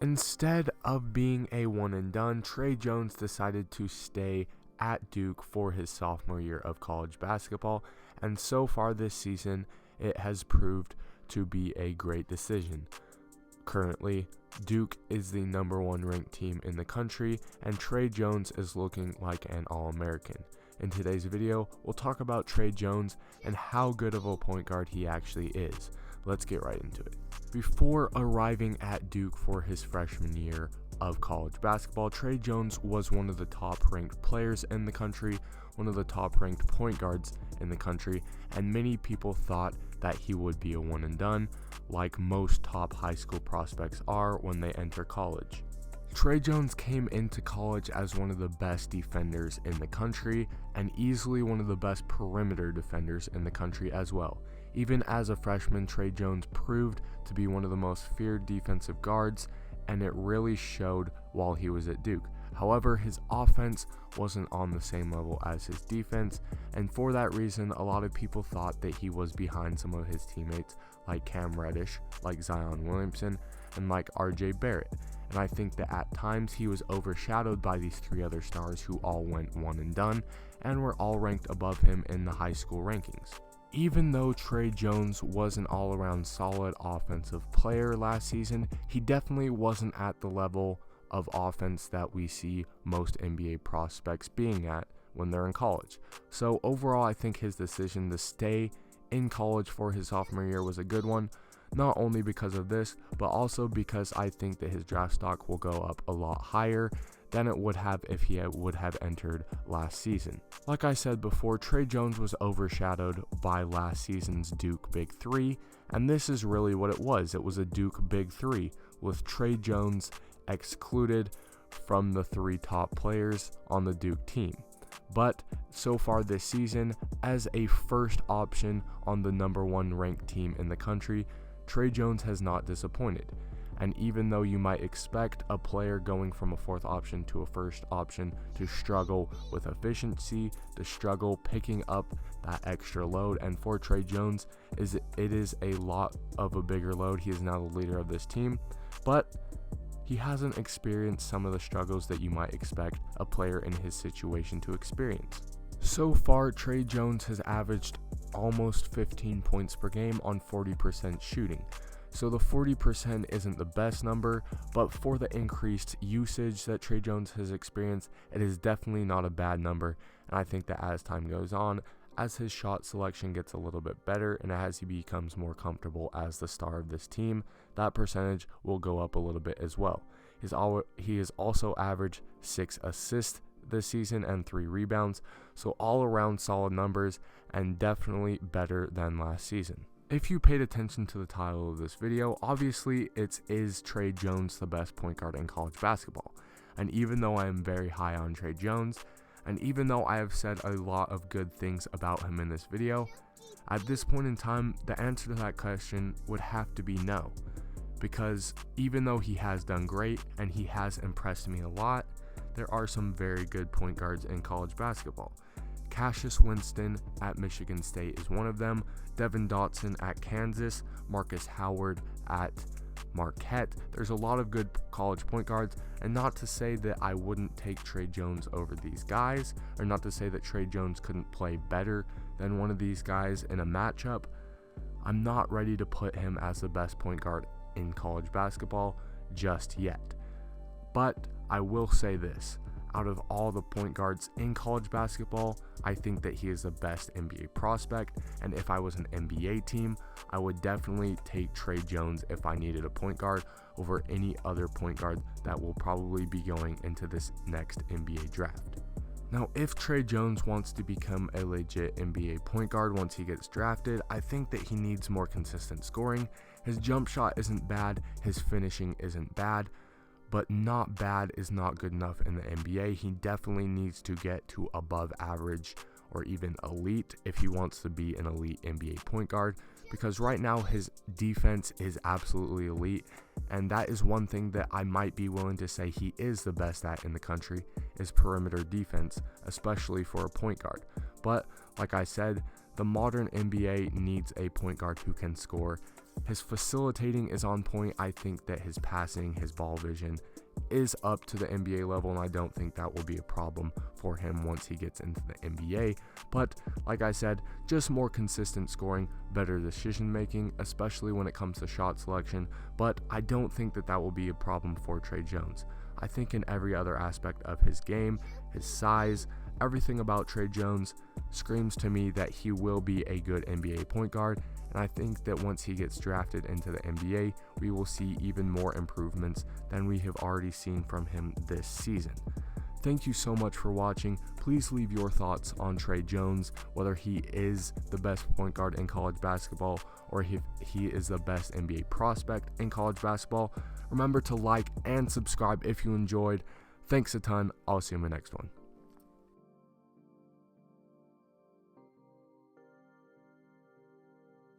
Instead of being a one and done, Tre Jones decided to stay at Duke for his sophomore year of college basketball, and so far this season, it has proved to be a great decision. Currently, Duke is the number 1 ranked team in the country, and Tre Jones is looking like an All-American. In today's video, we'll talk about Tre Jones and how good of a point guard he actually is. Let's get right into it. Before arriving at Duke for his freshman year of college basketball, Tre Jones was one of the top ranked players in the country, one of the top ranked point guards in the country, and many people thought that he would be a one and done, like most top high school prospects are when they enter college. Tre Jones came into college as one of the best defenders in the country and easily one of the best perimeter defenders in the country as well. Even as a freshman, Tre Jones proved to be one of the most feared defensive guards, and it really showed while he was at Duke. However, his offense wasn't on the same level as his defense, and for that reason, a lot of people thought that he was behind some of his teammates like Cam Reddish, like Zion Williamson, and like RJ Barrett. And I think that at times he was overshadowed by these 3 other stars who all went one and done and were all ranked above him in the high school rankings. Even though Tre Jones was an all-around solid offensive player last season, he definitely wasn't at the level of offense that we see most NBA prospects being at when they're in college. So overall, I think his decision to stay in college for his sophomore year was a good one, not only because of this, but also because I think that his draft stock will go up a lot higher than it would have if he would have entered last season. Like I said before, Tre Jones was overshadowed by last season's Duke Big 3, and this is really what it was. It was a Duke Big 3 with Tre Jones excluded from the 3 top players on the Duke team. But so far this season, as a first option on the number 1 ranked team in the country, Tre Jones has not disappointed. And even though you might expect a player going from a 4th option to a 1st option to struggle with efficiency, to struggle picking up that extra load, and for Tre Jones, it is a lot of a bigger load. He is now the leader of this team, but he hasn't experienced some of the struggles that you might expect a player in his situation to experience. So far, Tre Jones has averaged almost 15 points per game on 40% shooting. So the 40% isn't the best number, but for the increased usage that Tre Jones has experienced, it is definitely not a bad number. And I think that as time goes on, as his shot selection gets a little bit better and as he becomes more comfortable as the star of this team, that percentage will go up a little bit as well. He has also averaged 6 assists this season and 3 rebounds, so all around solid numbers and definitely better than last season. If you paid attention to the title of this video, obviously is Tre Jones the best point guard in college basketball? And even though I am very high on Tre Jones, and even though I have said a lot of good things about him in this video, at this point in time, the answer to that question would have to be no. Because even though he has done great and he has impressed me a lot, there are some very good point guards in college basketball. Cassius Winston at Michigan State is one of them, Devin Dotson at Kansas, Marcus Howard at Marquette. There's a lot of good college point guards, and not to say that I wouldn't take Tre Jones over these guys, or not to say that Tre Jones couldn't play better than one of these guys in a matchup. I'm not ready to put him as the best point guard in college basketball just yet. But I will say this. Out of all the point guards in college basketball, I think that he is the best NBA prospect, and if I was an NBA team, I would definitely take Tre Jones if I needed a point guard over any other point guard that will probably be going into this next NBA draft. Now, if Tre Jones wants to become a legit NBA point guard once he gets drafted, I think that he needs more consistent scoring. His jump shot isn't bad, his finishing isn't bad, but not bad is not good enough in the NBA. He definitely needs to get to above average or even elite if he wants to be an elite NBA point guard, because right now his defense is absolutely elite, and that is one thing that I might be willing to say he is the best at in the country, is perimeter defense, especially for a point guard. But like I said, the modern NBA needs a point guard who can score His facilitating is on point. I think that his passing, his ball vision is up to the NBA level, and I don't think that will be a problem for him once he gets into the NBA. But like I said, just more consistent scoring, better decision making, especially when it comes to shot selection. But I don't think that will be a problem for Tre Jones. I think in every other aspect of his game, his size, everything about Tre Jones screams to me that he will be a good NBA point guard. And I think that once he gets drafted into the NBA, we will see even more improvements than we have already seen from him this season. Thank you so much for watching. Please leave your thoughts on Tre Jones, whether he is the best point guard in college basketball or if he is the best NBA prospect in college basketball. Remember to like and subscribe if you enjoyed. Thanks a ton. I'll see you in the next one.